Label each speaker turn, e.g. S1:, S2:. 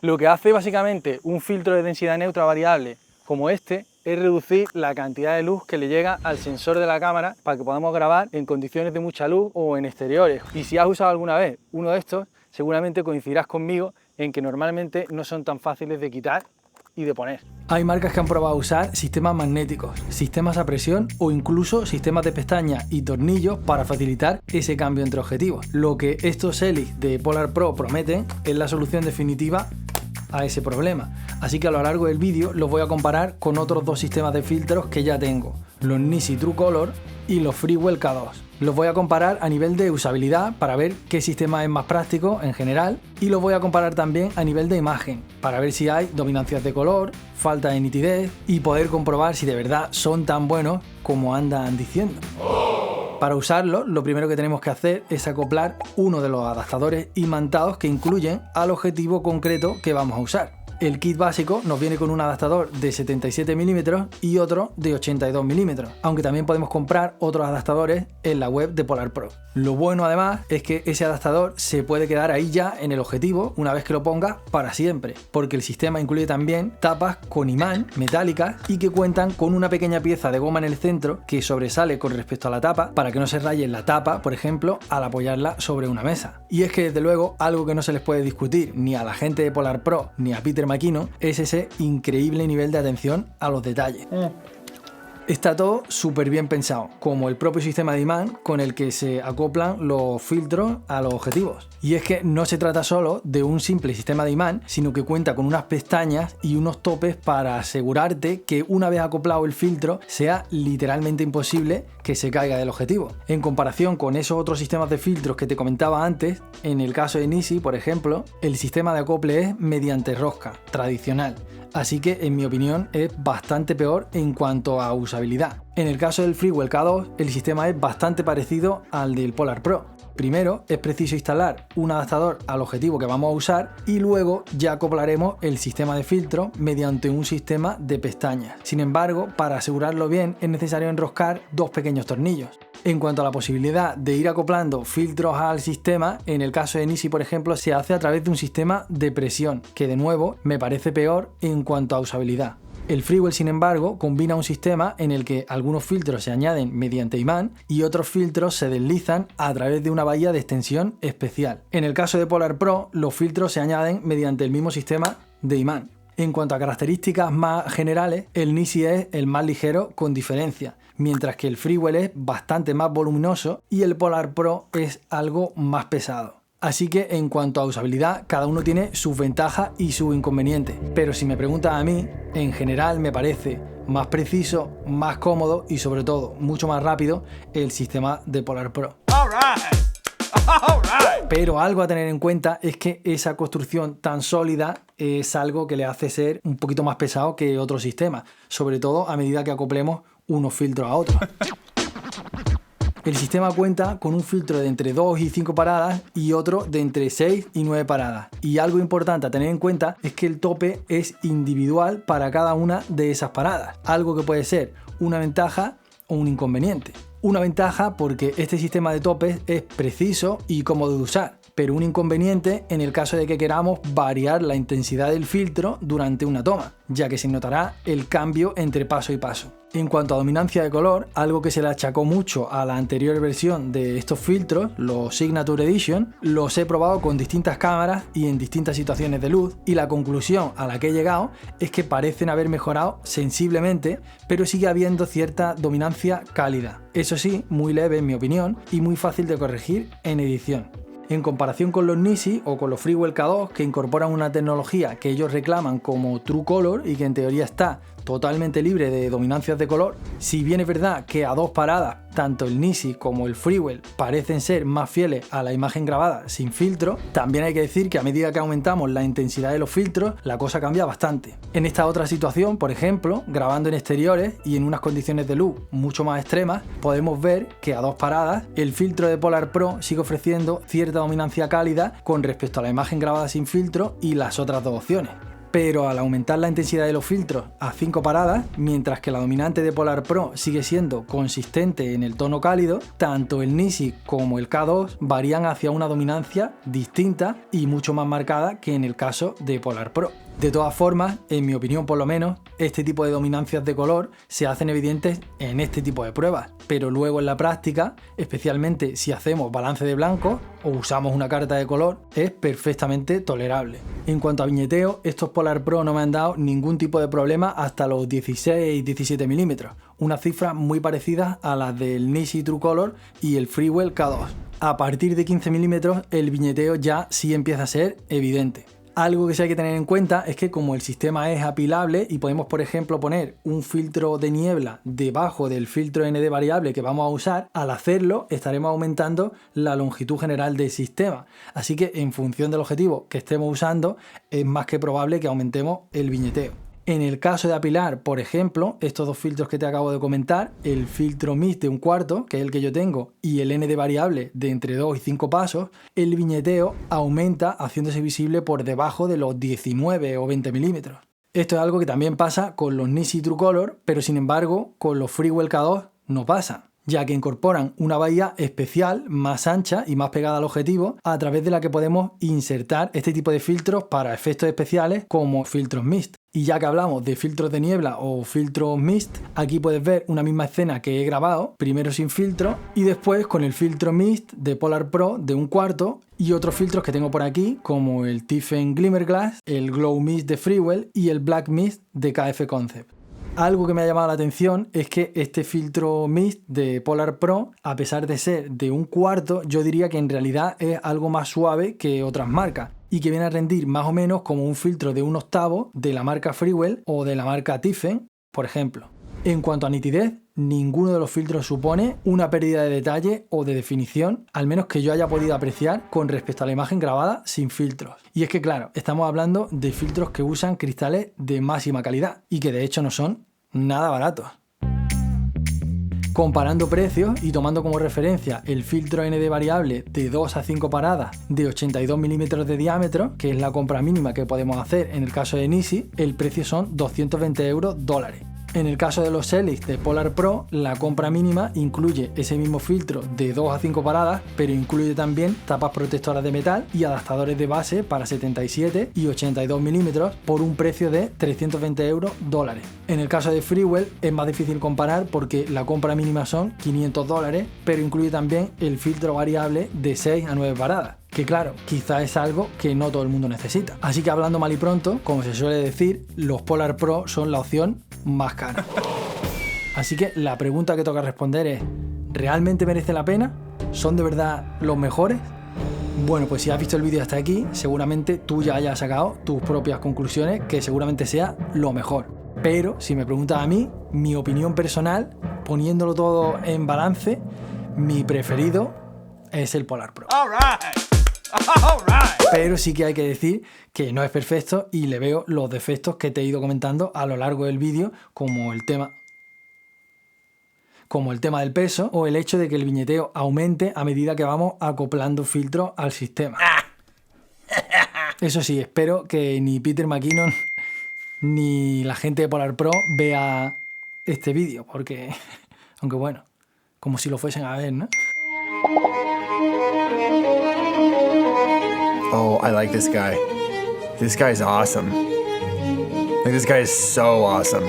S1: Lo que hace básicamente un filtro de densidad neutra variable como este es reducir la cantidad de luz que le llega al sensor de la cámara para que podamos grabar en condiciones de mucha luz o en exteriores. Y si has usado alguna vez uno de estos, seguramente coincidirás conmigo en que normalmente no son tan fáciles de quitar y de poner.
S2: Hay marcas que han probado a usar sistemas magnéticos, sistemas a presión o incluso sistemas de pestañas y tornillos para facilitar ese cambio entre objetivos. Lo que estos Helix de Polar Pro prometen es la solución definitiva a ese problema. Así que a lo largo del vídeo los voy a comparar con otros dos sistemas de filtros que ya tengo, los Nisi TrueColor y los Freewell K2. Los voy a comparar a nivel de usabilidad para ver qué sistema es más práctico en general, y los voy a comparar también a nivel de imagen para ver si hay dominancias de color, falta de nitidez y poder comprobar si de verdad son tan buenos como andan diciendo. Para usarlo, lo primero que tenemos que hacer es acoplar uno de los adaptadores imantados que incluyen al objetivo concreto que vamos a usar. El kit básico nos viene con un adaptador de 77 mm y otro de 82 mm, aunque también podemos comprar otros adaptadores en la web de Polar Pro. Lo bueno además es que ese adaptador se puede quedar ahí ya en el objetivo una vez que lo ponga para siempre, porque el sistema incluye también tapas con imán metálicas y que cuentan con una pequeña pieza de goma en el centro que sobresale con respecto a la tapa para que no se raye la tapa, por ejemplo, al apoyarla sobre una mesa. Y es que desde luego algo que no se les puede discutir ni a la gente de Polar Pro ni a Peter McKinnon es ese increíble nivel de atención a los detalles. Está todo súper bien pensado, como el propio sistema de imán con el que se acoplan los filtros a los objetivos. Y es que no se trata solo de un simple sistema de imán, sino que cuenta con unas pestañas y unos topes para asegurarte que una vez acoplado el filtro sea literalmente imposible que se caiga del objetivo. En comparación con esos otros sistemas de filtros que te comentaba antes, en el caso de Nisi, por ejemplo, el sistema de acople es mediante rosca, tradicional. Así que en mi opinión es bastante peor en cuanto a usabilidad. En el caso del Freewell K2 el sistema es bastante parecido al del Polar Pro. Primero es preciso instalar un adaptador al objetivo que vamos a usar y luego ya acoplaremos el sistema de filtro mediante un sistema de pestañas. Sin embargo, para asegurarlo bien es necesario enroscar dos pequeños tornillos. En cuanto a la posibilidad de ir acoplando filtros al sistema, en el caso de Nisi por ejemplo se hace a través de un sistema de presión, que de nuevo me parece peor en cuanto a usabilidad. El Freewell, sin embargo, combina un sistema en el que algunos filtros se añaden mediante imán y otros filtros se deslizan a través de una bahía de extensión especial. En el caso de Polar Pro, los filtros se añaden mediante el mismo sistema de imán. En cuanto a características más generales, el Nisi es el más ligero con diferencia, mientras que el Freewell es bastante más voluminoso y el Polar Pro es algo más pesado. Así que en cuanto a usabilidad, cada uno tiene sus ventajas y sus inconvenientes. Pero si me preguntas a mí, en general me parece más preciso, más cómodo y sobre todo mucho más rápido el sistema de Polar Pro. Pero algo a tener en cuenta es que esa construcción tan sólida es algo que le hace ser un poquito más pesado que otros sistemas, sobre todo a medida que acoplemos unos filtros a otros. El sistema cuenta con un filtro de entre 2 y 5 paradas y otro de entre 6 y 9 paradas. Y algo importante a tener en cuenta es que el tope es individual para cada una de esas paradas, algo que puede ser una ventaja o un inconveniente. Una ventaja porque este sistema de topes es preciso y cómodo de usar, pero un inconveniente en el caso de que queramos variar la intensidad del filtro durante una toma, ya que se notará el cambio entre paso y paso. En cuanto a dominancia de color, algo que se le achacó mucho a la anterior versión de estos filtros, los Signature Edition, los he probado con distintas cámaras y en distintas situaciones de luz, y la conclusión a la que he llegado es que parecen haber mejorado sensiblemente, pero sigue habiendo cierta dominancia cálida. Eso sí, muy leve en mi opinión y muy fácil de corregir en edición. En comparación con los Nisi o con los Freewell K2, que incorporan una tecnología que ellos reclaman como TrueColor y que en teoría está totalmente libre de dominancias de color, si bien es verdad que a dos paradas tanto el Nisi como el Freewell parecen ser más fieles a la imagen grabada sin filtro, también hay que decir que a medida que aumentamos la intensidad de los filtros, la cosa cambia bastante. En esta otra situación, por ejemplo, grabando en exteriores y en unas condiciones de luz mucho más extremas, podemos ver que a dos paradas el filtro de Polar Pro sigue ofreciendo cierta dominancia cálida con respecto a la imagen grabada sin filtro y las otras dos opciones. Pero al aumentar la intensidad de los filtros a 5 paradas, mientras que la dominante de Polar Pro sigue siendo consistente en el tono cálido, tanto el Nisi como el K2 varían hacia una dominancia distinta y mucho más marcada que en el caso de Polar Pro. De todas formas, en mi opinión por lo menos, este tipo de dominancias de color se hacen evidentes en este tipo de pruebas, pero luego en la práctica, especialmente si hacemos balance de blanco o usamos una carta de color, es perfectamente tolerable. En cuanto a viñeteo, estos Polar Pro no me han dado ningún tipo de problema hasta los 16-17 milímetros, una cifra muy parecida a las del Nisi True Color y el Freewell K2. A partir de 15 milímetros el viñeteo ya sí empieza a ser evidente. Algo que sí hay que tener en cuenta es que como el sistema es apilable y podemos por ejemplo poner un filtro de niebla debajo del filtro ND variable que vamos a usar, al hacerlo estaremos aumentando la longitud general del sistema. Así que en función del objetivo que estemos usando es más que probable que aumentemos el viñeteo. En el caso de apilar, por ejemplo, estos dos filtros que te acabo de comentar, el filtro mist de 1/4, que es el que yo tengo, y el ND variable de entre 2 y 5 pasos, el viñeteo aumenta haciéndose visible por debajo de los 19 o 20 milímetros. Esto es algo que también pasa con los Nisi True Color, pero sin embargo con los Freewell K2 no pasa, ya que incorporan una bahía especial más ancha y más pegada al objetivo, a través de la que podemos insertar este tipo de filtros para efectos especiales como filtros mist. Y ya que hablamos de filtros de niebla o filtros mist, aquí puedes ver una misma escena que he grabado, primero sin filtro y después con el filtro mist de Polar Pro de 1/4 y otros filtros que tengo por aquí como el Tiffen Glimmerglass, el Glow Mist de Freewell y el Black Mist de KF Concept. Algo que me ha llamado la atención es que este filtro mist de Polar Pro, a pesar de ser de 1/4, yo diría que en realidad es algo más suave que otras marcas y que viene a rendir más o menos como un filtro de 1/8 de la marca Freewell o de la marca Tiffen, por ejemplo. En cuanto a nitidez, ninguno de los filtros supone una pérdida de detalle o de definición, al menos que yo haya podido apreciar con respecto a la imagen grabada sin filtros. Y es que claro, estamos hablando de filtros que usan cristales de máxima calidad y que de hecho no son nada baratos. Comparando precios y tomando como referencia el filtro ND variable de 2 a 5 paradas de 82 milímetros de diámetro, que es la compra mínima que podemos hacer en el caso de Nisi, el precio son 220 $. En el caso de los Helix de Polar Pro, la compra mínima incluye ese mismo filtro de 2 a 5 paradas, pero incluye también tapas protectoras de metal y adaptadores de base para 77 y 82 milímetros por un precio de 320 $. En el caso de Freewell es más difícil comparar porque la compra mínima son 500 $, pero incluye también el filtro variable de 6 a 9 paradas. Que claro, quizá es algo que no todo el mundo necesita. Así que hablando mal y pronto, como se suele decir, los Polar Pro son la opción más cara. Así que la pregunta que toca responder es, ¿realmente merece la pena? ¿Son de verdad los mejores? Bueno, pues si has visto el vídeo hasta aquí, seguramente tú ya hayas sacado tus propias conclusiones, que seguramente sea lo mejor. Pero si me preguntas a mí, mi opinión personal, poniéndolo todo en balance, mi preferido es el Polar Pro. All right. Pero sí que hay que decir que no es perfecto y le veo los defectos que te he ido comentando a lo largo del vídeo, como el tema del peso o el hecho de que el viñeteo aumente a medida que vamos acoplando filtros al sistema. Eso sí, espero que ni Peter McKinnon ni la gente de Polar Pro vea este vídeo, porque, aunque bueno, como si lo fuesen a ver, ¿no?
S3: Oh, I like this guy. This guy's awesome. Like, this guy is so awesome.